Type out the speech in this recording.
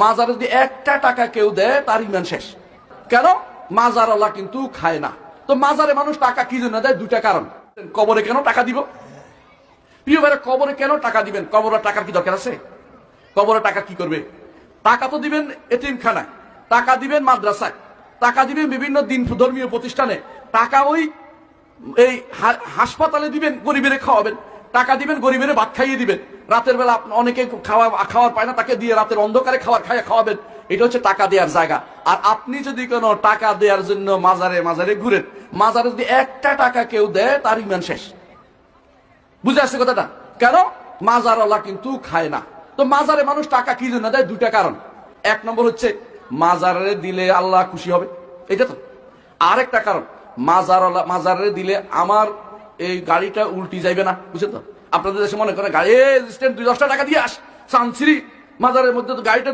মাজারে যদি একটা টাকা কেউ দেয় তার ইমান শেষ। কেন? মাজার আল্লাহ কিন্তু খায় না। তো মাজারে মানুষ টাকা কি জন্য দেয়? দুইটা কারণ। কবরে কেন টাকা দিব? প্রিয় ভাইরা, কবরে কেন টাকা দিবেন? কবরের টাকার কি দরকার আছে? কবরে টাকা কি করবে? টাকা তো দিবেন এতিমখানায়, টাকা দিবেন মাদ্রাসায়, টাকা দিবেন বিভিন্ন দিন ধর্মীয় প্রতিষ্ঠানে, টাকা ওই এই হাসপাতালে দিবেন, গরিবের খাওয়াবেন, টাকা দিবেন গরিবের ভাত খাইয়ে দিবেন, রাতের বেলা অনেকে খাওয়ার পায় না, তাকে দিয়ে রাতের অন্ধকারে খাওয়াবেন। এটা হচ্ছে টাকা দেওয়ার জায়গা। আর আপনি যদি কোনো টাকা দেওয়ার জন্য মাজারে মাজারে ঘুরেন, মাজারে যদি একটা টাকা কেউ দেয় তার ইমান শেষ। বুঝে আসছে কথাটা? কেন? মাজার আল্লাহ কিন্তু খায় না। তো মাজারে মানুষ টাকা কি জন্য দেয়? দুইটা কারণ। এক নম্বর হচ্ছে মাজারে দিলে আল্লাহ খুশি হবে, এটা তো। আরেকটা কারণ, মাজারে দিলে আমার এই গাড়িটা উল্টি যাইবে না। বুঝছেন তো? আপনাদের দেশে মনে করেন গাড়ি স্ট্যান্ড 10 টাকা দিয়ে আস সানসিরি, মাজারের মধ্যে তো গাড়িটা